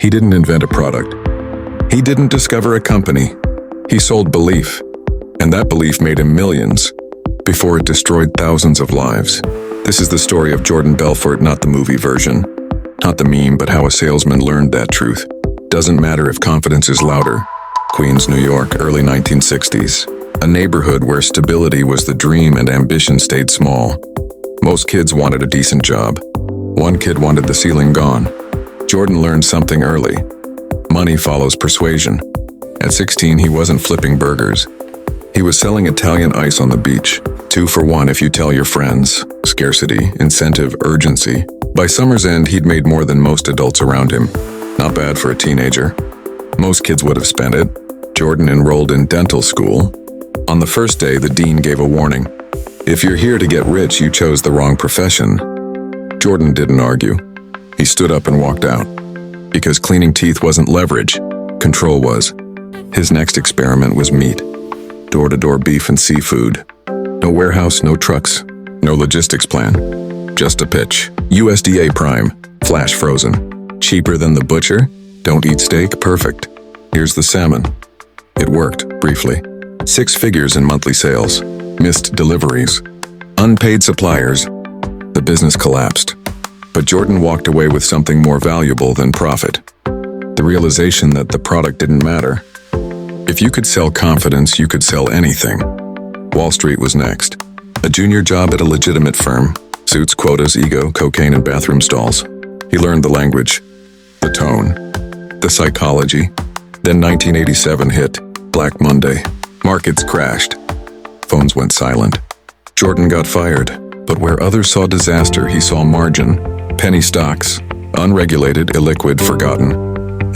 He didn't invent a product. He didn't discover a company. He sold belief, and that belief made him millions before it destroyed thousands of lives. This is the story of Jordan Belfort, not the movie version. Not the meme, but how a salesman learned that truth. Doesn't matter if confidence is louder. Queens, New York, early 1960s. A neighborhood where stability was the dream and ambition stayed small. Most kids wanted a decent job. One kid wanted the ceiling gone. Jordan learned something early. Money follows persuasion. At 16, he wasn't flipping burgers. He was selling Italian ice on the beach. 2 for 1 if you tell your friends. Scarcity, incentive, urgency. By summer's end, he'd made more than most adults around him. Not bad for a teenager. Most kids would have spent it. Jordan enrolled in dental school. On the first day, the dean gave a warning. If you're here to get rich, you chose the wrong profession. Jordan didn't argue. He stood up and walked out. Because cleaning teeth wasn't leverage, control was. His next experiment was meat. Door-to-door beef and seafood. No warehouse, no trucks, no logistics plan. Just a pitch. USDA Prime, flash frozen. Cheaper than the butcher? Don't eat steak? Perfect. Here's the salmon. It worked, briefly. 6 figures in monthly sales. Missed deliveries. Unpaid suppliers. The business collapsed. But Jordan walked away with something more valuable than profit. The realization that the product didn't matter. If you could sell confidence, you could sell anything. Wall Street was next. A junior job at a legitimate firm. Suits, quotas, ego, cocaine, and bathroom stalls. He learned the language, the tone, the psychology. Then 1987 hit. Black Monday. Markets crashed. Phones went silent. Jordan got fired, but where others saw disaster, he saw margin. Penny stocks, unregulated, illiquid, forgotten.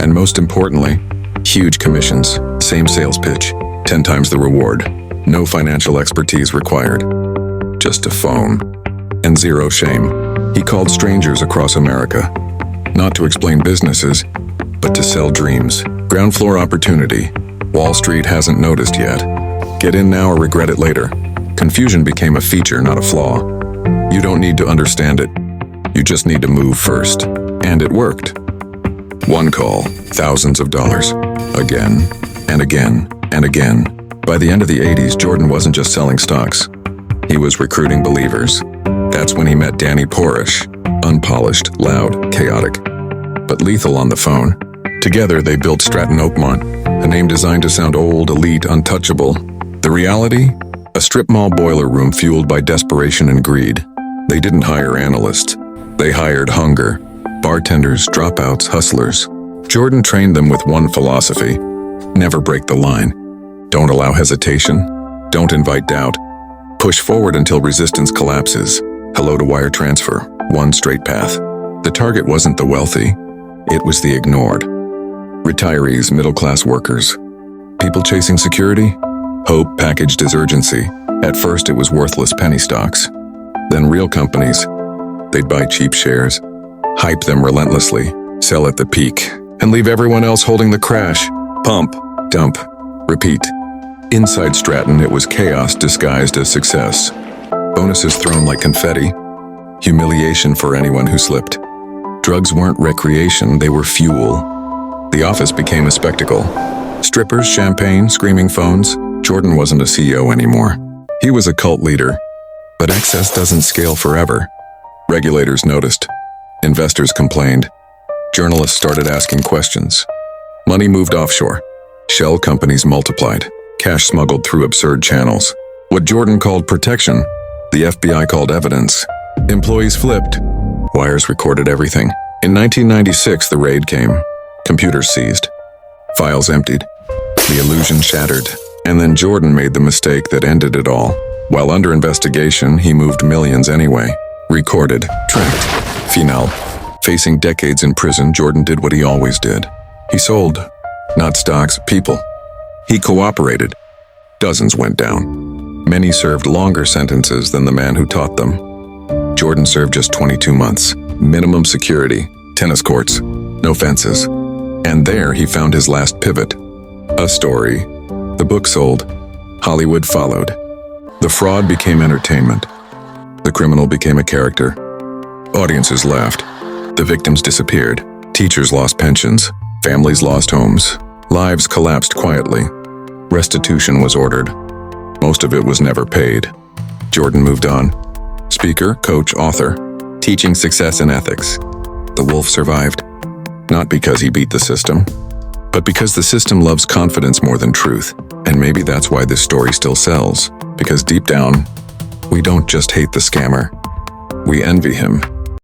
And most importantly, huge commissions, same sales pitch, 10 times the reward. No financial expertise required. Just a phone. And zero shame. He called strangers across America. Not to explain businesses, but to sell dreams. Ground floor opportunity. Wall Street hasn't noticed yet. Get in now or regret it later. Confusion became a feature, not a flaw. You don't need to understand it. You just need to move first. And it worked. One call, thousands of dollars. Again, and again, and again. By the end of the 80s, Jordan wasn't just selling stocks. He was recruiting believers. That's when he met Danny Porish. Unpolished, loud, chaotic, but lethal on the phone. Together, they built Stratton Oakmont, a name designed to sound old, elite, untouchable. The reality? A strip mall boiler room fueled by desperation and greed. They didn't hire analysts. They hired hunger. Bartenders, dropouts, hustlers. Jordan trained them with one philosophy. Never break the line. Don't allow hesitation. Don't invite doubt. Push forward until resistance collapses. Hello to wire transfer. One straight path. The target wasn't the wealthy. It was the ignored. Retirees, middle-class workers. People chasing security? Hope packaged as urgency. At first, it was worthless penny stocks. Then real companies. They'd buy cheap shares, hype them relentlessly, sell at the peak, and leave everyone else holding the crash. Pump, dump, repeat. Inside Stratton, it was chaos disguised as success. Bonuses thrown like confetti. Humiliation for anyone who slipped. Drugs weren't recreation, they were fuel. The office became a spectacle. Strippers, champagne, screaming phones. Jordan wasn't a CEO anymore. He was a cult leader. But excess doesn't scale forever. Regulators noticed. Investors complained. Journalists started asking questions. Money moved offshore. Shell companies multiplied. Cash smuggled through absurd channels. What Jordan called protection, the FBI called evidence. Employees flipped. Wires recorded everything. In 1996, the raid came. Computers seized. Files emptied. The illusion shattered. And then Jordan made the mistake that ended it all. While under investigation, he moved millions anyway. Recorded, tracked, final. Facing decades in prison, Jordan did what he always did. He sold, not stocks, people. He cooperated. Dozens went down. Many served longer sentences than the man who taught them. Jordan served just 22 months. Minimum security, tennis courts, no fences. And there he found his last pivot. A story. The book sold. Hollywood followed. The fraud became entertainment. The criminal became a character. Audiences laughed. The victims disappeared. Teachers lost pensions, families lost homes, lives collapsed quietly. Restitution was ordered. Most of it was never paid. Jordan moved on. Speaker, coach, author, teaching success and ethics. The wolf survived, not because he beat the system, but because the system loves confidence more than truth. And maybe that's why this story still sells, because deep down, we don't just hate the scammer, we envy him.